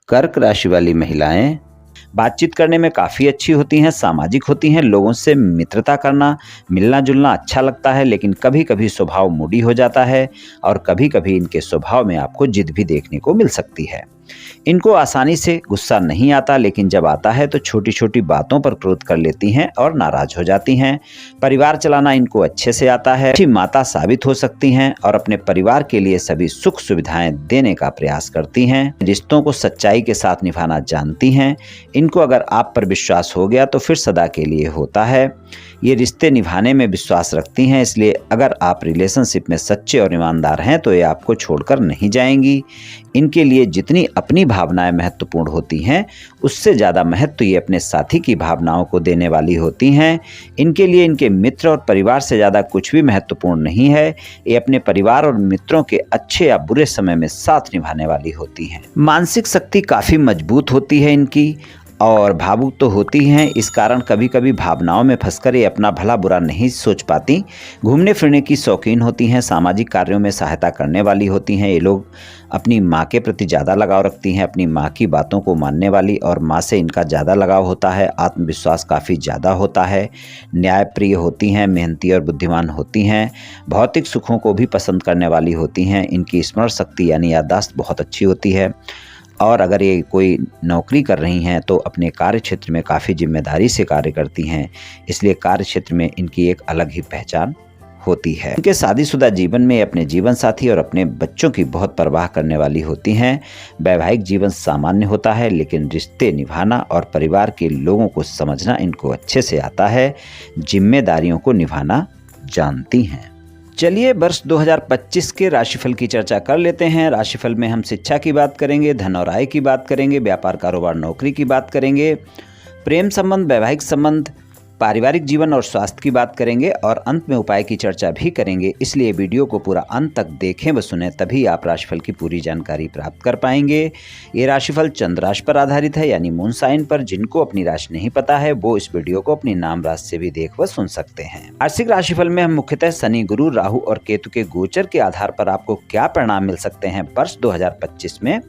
कर्क राशि वाली महिलाएं बातचीत करने में काफ़ी अच्छी होती हैं, सामाजिक होती हैं, लोगों से मित्रता करना, मिलना-जुलना अच्छा लगता है, लेकिन कभी-कभी स्वभाव मूडी हो जाता है और कभी-कभी इनके स्वभाव में आपको जिद भी देखने को मिल सकती है। इनको आसानी से गुस्सा नहीं आता, लेकिन जब आता है तो छोटी-छोटी बातों पर क्रोध कर लेती हैं और नाराज हो जाती हैं। परिवार चलाना इनको अच्छे से आता है, अच्छी माता साबित हो सकती हैं और अपने परिवार के लिए सभी सुख सुविधाएं देने का प्रयास करती हैं। रिश्तों को सच्चाई के साथ निभाना जानती हैं। इनको अगर आप पर विश्वास हो गया तो फिर सदा के लिए होता है। ये रिश्ते निभाने में विश्वास रखती हैं, इसलिए अगर आप रिलेशनशिप में सच्चे और ईमानदार हैं तो ये आपको छोड़कर नहीं जाएंगी। इनके लिए जितनी अपनी भावनाएं महत्वपूर्ण होती हैं, उससे ज़्यादा महत्व ये अपने साथी की भावनाओं को देने वाली होती हैं। इनके लिए इनके मित्र और परिवार से ज़्यादा कुछ भी महत्वपूर्ण नहीं है। ये अपने परिवार और मित्रों के अच्छे या बुरे समय में साथ निभाने वाली होती हैं। मानसिक शक्ति काफ़ी मजबूत होती है इनकी और भावुक तो होती हैं। इस कारण कभी कभी भावनाओं में फंसकर ये अपना भला बुरा नहीं सोच पाती। घूमने फिरने की शौकीन होती हैं, सामाजिक कार्यों में सहायता करने वाली होती हैं। ये लोग अपनी माँ के प्रति ज़्यादा लगाव रखती हैं, अपनी माँ की बातों को मानने वाली और माँ से इनका ज़्यादा लगाव होता है। आत्मविश्वास काफ़ी ज़्यादा होता है, न्यायप्रिय होती हैं, मेहनती और बुद्धिमान होती हैं, भौतिक सुखों को भी पसंद करने वाली होती हैं। इनकी स्मरण शक्ति यानी याददाश्त बहुत अच्छी होती है और अगर ये कोई नौकरी कर रही हैं तो अपने कार्य क्षेत्र में काफ़ी जिम्मेदारी से कार्य करती हैं, इसलिए कार्य क्षेत्र में इनकी एक अलग ही पहचान होती है। इनके शादीशुदा जीवन में अपने जीवन साथी और अपने बच्चों की बहुत परवाह करने वाली होती हैं। वैवाहिक जीवन सामान्य होता है, लेकिन रिश्ते निभाना और परिवार के लोगों को समझना इनको अच्छे से आता है। जिम्मेदारियों को निभाना जानती हैं। चलिए वर्ष 2025 के राशिफल की चर्चा कर लेते हैं। राशिफल में हम शिक्षा की बात करेंगे, धन और आय की बात करेंगे, व्यापार कारोबार नौकरी की बात करेंगे, प्रेम संबंध, वैवाहिक संबंध, पारिवारिक जीवन और स्वास्थ्य की बात करेंगे और अंत में उपाय की चर्चा भी करेंगे। इसलिए वीडियो को पूरा अंत तक देखें व सुनें, तभी आप राशिफल की पूरी जानकारी प्राप्त कर पाएंगे। ये राशिफल चंद्र राशि पर आधारित है, यानी मून साइन पर। जिनको अपनी राशि नहीं पता है वो इस वीडियो को अपनी नाम राशि से भी देख व सुन सकते हैं। वार्षिक राशिफल में हम मुख्यतः शनि, गुरु, राहु और केतु के गोचर के आधार पर आपको क्या परिणाम मिल सकते हैं वर्ष 2025 में,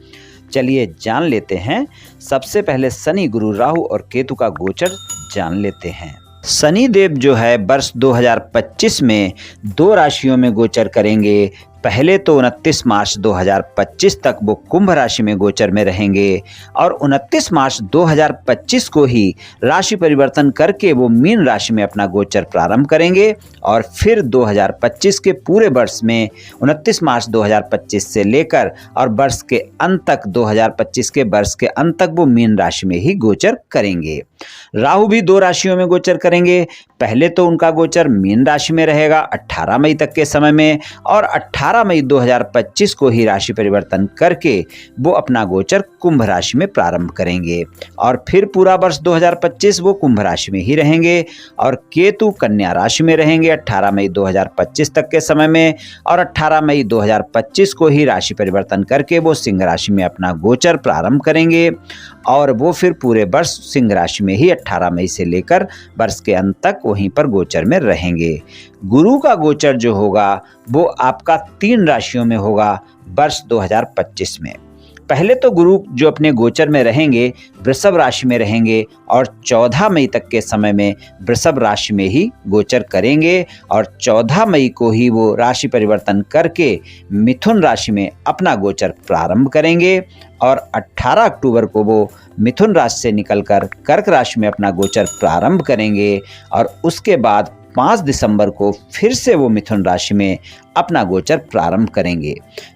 चलिए जान लेते हैं। सबसे पहले शनि, गुरु, राहु और केतु का गोचर जान लेते हैं। शनि देव जो है वर्ष 2025 में 2 राशियों में गोचर करेंगे। पहले तो 29 मार्च 2025 तक वो कुंभ राशि में गोचर में रहेंगे और 29 मार्च 2025 को ही राशि परिवर्तन करके वो मीन राशि में अपना गोचर प्रारंभ करेंगे और फिर 2025 के पूरे वर्ष में 29 मार्च 2025 से लेकर और वर्ष के अंत तक 2025 के वर्ष के अंत तक वो मीन राशि में ही गोचर करेंगे। राहु भी 2 राशियों में गोचर करेंगे। पहले तो उनका गोचर मीन राशि में रहेगा 18 मई तक के समय में और 18 मई 2025 को ही राशि परिवर्तन करके वो अपना गोचर कुंभ राशि में प्रारंभ करेंगे और फिर पूरा वर्ष 2025 वो कुंभ राशि में ही रहेंगे। और केतु कन्या राशि में रहेंगे 18 मई 2025 तक के समय में और 18 मई 2025 को ही राशि परिवर्तन करके वो सिंह राशि में अपना गोचर प्रारंभ करेंगे और वो फिर पूरे वर्ष सिंह राशि में ही 18 मई से लेकर वर्ष के अंत तक वहीं पर गोचर में रहेंगे। गुरु का गोचर जो होगा वो आपका 3 राशियों में होगा वर्ष 2025 में। पहले तो गुरु जो अपने गोचर में रहेंगे वृषभ राशि में रहेंगे और 14 मई तक के समय में वृषभ राशि में ही गोचर करेंगे और 14 मई को ही वो राशि परिवर्तन करके मिथुन राशि में अपना गोचर प्रारंभ करेंगे और 18 अक्टूबर को वो मिथुन राशि से निकलकर कर्क राशि में अपना गोचर प्रारंभ करेंगे और उसके बाद 5 दिसंबर को फिर से वो मिथुन राशि में अपना गोचर प्रारंभ करेंगे।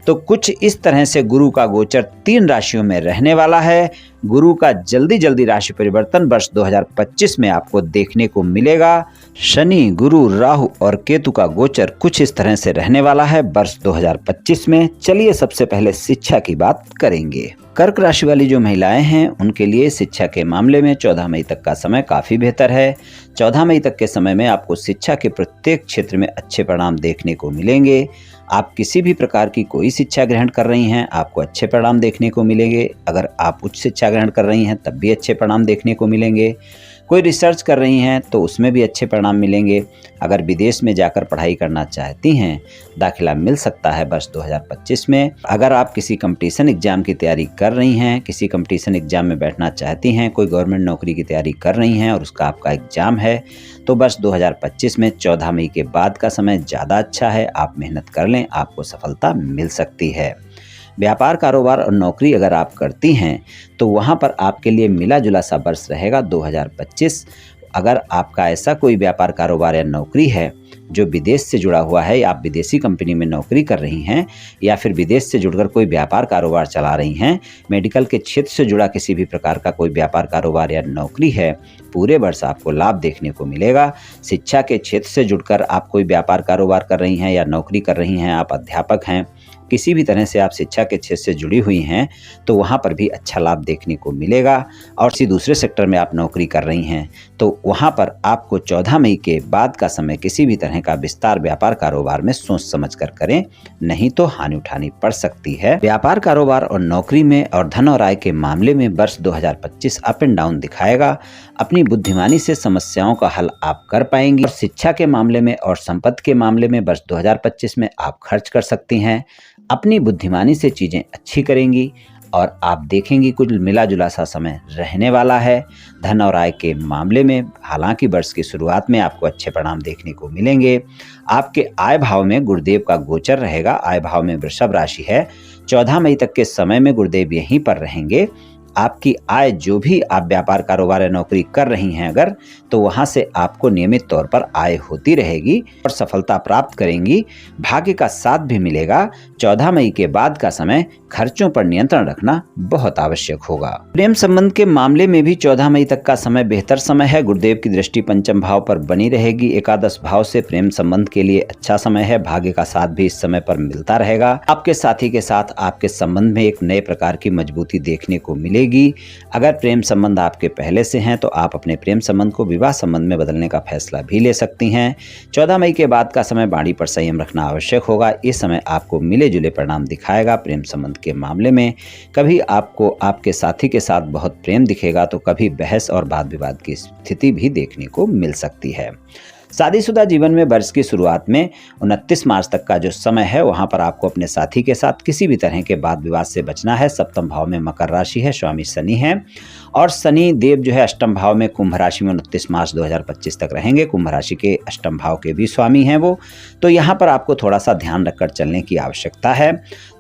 तो कुछ इस तरह से गुरु का गोचर 3 राशियों में रहने वाला है। गुरु का जल्दी राशि परिवर्तन वर्ष 2025 में आपको देखने को मिलेगा। शनि, गुरु, राहु और केतु का गोचर कुछ इस तरह से रहने वाला है वर्ष 2025 में। चलिए सबसे पहले शिक्षा की बात करेंगे। कर्क राशि वाली जो महिलाएं हैं उनके लिए शिक्षा के मामले में 14 मई तक का समय काफ़ी बेहतर है। 14 मई तक के समय में आपको शिक्षा के प्रत्येक क्षेत्र में अच्छे परिणाम देखने को मिलेंगे। आप किसी भी प्रकार की कोई शिक्षा ग्रहण कर रही हैं आपको अच्छे परिणाम देखने को मिलेंगे। अगर आप उच्च शिक्षा ग्रहण कर रही हैं तब भी अच्छे परिणाम देखने को मिलेंगे। कोई रिसर्च कर रही हैं तो उसमें भी अच्छे परिणाम मिलेंगे। अगर विदेश में जाकर पढ़ाई करना चाहती हैं, दाखिला मिल सकता है वर्ष 2025 में। अगर आप किसी कंपटीशन एग्जाम की तैयारी कर रही हैं, किसी कंपटीशन एग्जाम में बैठना चाहती हैं, कोई गवर्नमेंट नौकरी की तैयारी कर रही हैं और उसका आपका एग्जाम है, तो वर्ष 2025 में 14 मई के बाद का समय ज़्यादा अच्छा है। आप मेहनत कर लें, आपको सफलता मिल सकती है। व्यापार, कारोबार और नौकरी अगर आप करती हैं तो वहाँ पर आपके लिए मिला जुला सा वर्ष रहेगा 2025। अगर आपका ऐसा कोई व्यापार, कारोबार या नौकरी है जो विदेश से जुड़ा हुआ है, या आप विदेशी कंपनी में नौकरी कर रही हैं, या फिर विदेश से जुड़कर कोई व्यापार, कारोबार चला रही हैं, मेडिकल के क्षेत्र से जुड़ा किसी भी प्रकार का कोई व्यापार, कारोबार या नौकरी है, पूरे वर्ष आपको लाभ देखने को मिलेगा। शिक्षा के क्षेत्र से जुड़कर आप कोई व्यापार, कारोबार कर रही हैं या नौकरी कर रही हैं, आप अध्यापक हैं, किसी भी तरह से आप शिक्षा के क्षेत्र से जुड़ी हुई हैं, तो वहाँ पर भी अच्छा लाभ देखने को मिलेगा। और किसी दूसरे सेक्टर में आप नौकरी कर रही हैं तो वहाँ पर आपको 14 मई के बाद का समय किसी भी तरह का विस्तार व्यापार, कारोबार में सोच समझ कर करें, नहीं तो हानि उठानी पड़ सकती है। व्यापार, कारोबार और नौकरी में और धन और आय के मामले में वर्ष 2025 अप एंड डाउन दिखाएगा। अपनी बुद्धिमानी से समस्याओं का हल आप कर पाएंगी। और शिक्षा के मामले में और संपत्ति के मामले में वर्ष 2025 में आप खर्च कर सकती हैं। अपनी बुद्धिमानी से चीज़ें अच्छी करेंगी और आप देखेंगी कुछ मिला जुला सा समय रहने वाला है। धन और आय के मामले में हालांकि वर्ष की शुरुआत में आपको अच्छे परिणाम देखने को मिलेंगे। आपके आय भाव में गुरुदेव का गोचर रहेगा। आय भाव में वृषभ राशि है। 14 मई तक के समय में गुरुदेव यहीं पर रहेंगे। आपकी आय, जो भी आप व्यापार, कारोबार या नौकरी कर रही हैं अगर, तो वहां से आपको नियमित तौर पर आय होती रहेगी और सफलता प्राप्त करेंगी। भाग्य का साथ भी मिलेगा। 14 मई के बाद का समय खर्चों पर नियंत्रण रखना बहुत आवश्यक होगा। प्रेम संबंध के मामले में भी 14 मई तक का समय बेहतर समय है। गुरुदेव की दृष्टि पंचम भाव पर बनी रहेगी। एकादश भाव से प्रेम संबंध के लिए अच्छा समय है। भाग्य का साथ भी इस समय पर मिलता रहेगा। आपके साथी के साथ आपके संबंध में एक नए प्रकार की मजबूती देखने को मिलेगी। अगर प्रेम संबंध आपके पहले से हैं तो आप अपने प्रेम संबंध को विवाह संबंध में बदलने का फैसला भी ले सकती हैं। 14 मई के बाद का समय वाणी पर संयम रखना आवश्यक होगा। इस समय आपको मिले जुले परिणाम दिखाएगा। प्रेम संबंध के मामले में कभी आपको आपके साथी के साथ बहुत प्रेम दिखेगा तो कभी बहस और वाद विवाद की स्थिति भी देखने को मिल सकती है। शादीशुदा जीवन में वर्ष की शुरुआत में 29 मार्च तक का जो समय है, वहां पर आपको अपने साथी के साथ किसी भी तरह के वाद विवाद से बचना है। सप्तम भाव में मकर राशि है, स्वामी शनि है और शनि देव जो है अष्टम भाव में कुंभ राशि में 29 मार्च 2025 तक रहेंगे। कुंभ राशि के अष्टम भाव के भी स्वामी हैं वो, तो यहाँ पर आपको थोड़ा सा ध्यान रखकर चलने की आवश्यकता है।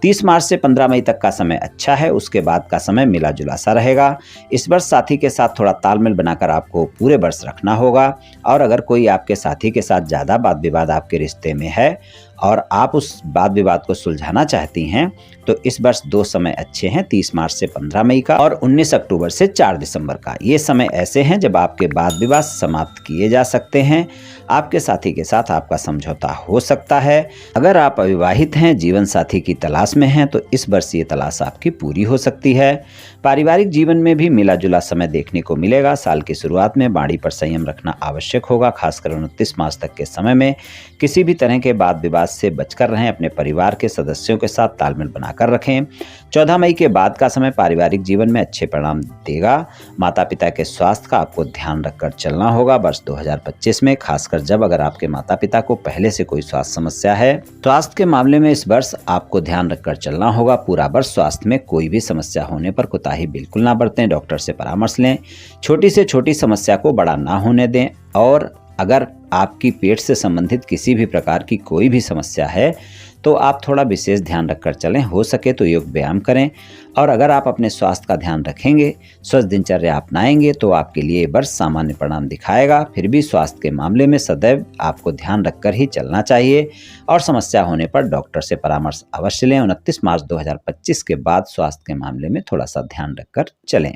30 मार्च से 15 मई तक का समय अच्छा है। उसके बाद का समय मिला जुला सा रहेगा। इस वर्ष साथी के साथ थोड़ा तालमेल बनाकर आपको पूरे वर्ष रखना होगा। और अगर कोई आपके साथी के साथ ज़्यादा वाद विवाद आपके रिश्ते में है और आप उस वाद विवाद को सुलझाना चाहती हैं तो इस वर्ष 2 समय अच्छे हैं, 30 मार्च से 15 मई का और 19 अक्टूबर से 4 दिसंबर का। ये समय ऐसे हैं जब आपके वाद विवाद समाप्त किए जा सकते हैं। आपके साथी के साथ आपका समझौता हो सकता है। अगर आप अविवाहित हैं, जीवन साथी की तलाश में हैं, तो इस वर्ष ये तलाश आपकी पूरी हो सकती है। पारिवारिक जीवन में भी मिला जुला समय देखने को मिलेगा। साल की शुरुआत में वाणी पर संयम रखना आवश्यक होगा। खासकर 29 मार्च तक के समय में किसी भी तरह के वाद विवाद से बचकर रहें। अपने परिवार के सदस्यों के साथ तालमेल बनाकर रखें। 14 मई के बाद का समय पारिवारिक जीवन में अच्छे परिणाम देगा। माता पिता के स्वास्थ्य का आपको ध्यान रखकर चलना होगा वर्ष 2025 में, खासकर जब अगर आपके माता पिता को पहले से कोई स्वास्थ्य समस्या है। स्वास्थ्य के मामले में इस वर्ष आपको ध्यान रखकर चलना होगा। पूरा वर्ष स्वास्थ्य में कोई भी समस्या होने पर कोताही बिल्कुल ना बरतें। डॉक्टर से परामर्श लें। छोटी से छोटी समस्या को बड़ा ना होने दें। और अगर आपकी पेट से संबंधित किसी भी प्रकार की कोई भी समस्या है तो आप थोड़ा विशेष ध्यान रखकर चलें। हो सके तो योग व्यायाम करें। और अगर आप अपने स्वास्थ्य का ध्यान रखेंगे, स्वस्थ दिनचर्या अपनाएंगे तो आपके लिए वर्ष सामान्य परिणाम दिखाएगा। फिर भी स्वास्थ्य के मामले में सदैव आपको ध्यान रखकर ही चलना चाहिए और समस्या होने पर डॉक्टर से परामर्श अवश्य लें। 29 मार्च 2025 के बाद स्वास्थ्य के मामले में थोड़ा सा ध्यान रखकर चलें।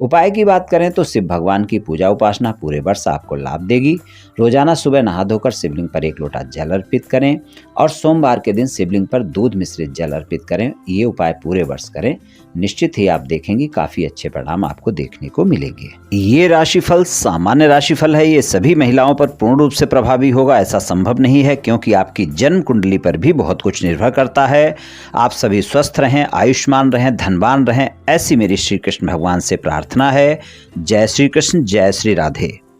उपाय की बात करें तो शिव भगवान की पूजा उपासना पूरे वर्ष आपको लाभ देगी। रोजाना सुबह नहा धोकर शिवलिंग पर 1 लोटा जल अर्पित करें और सोमवार के के दिन शिवलिंग पर दूध मिश्रित जल अर्पित करें। ये उपाय पूरे वर्ष करें, निश्चित ही आप देखेंगे काफी अच्छे परिणाम आपको देखने को मिलेंगे। ये राशिफल सामान्य राशिफल है, ये सभी महिलाओं पर पूर्ण रूप से प्रभावी होगा ऐसा संभव नहीं है, क्योंकि आपकी जन्म कुंडली पर भी बहुत कुछ निर्भर करता है। आप सभी स्वस्थ रहें, आयुष्मान रहें, धनवान रहें, ऐसी मेरी श्री कृष्ण भगवान से प्रार्थना है। जय श्री कृष्ण, जय श्री राधे।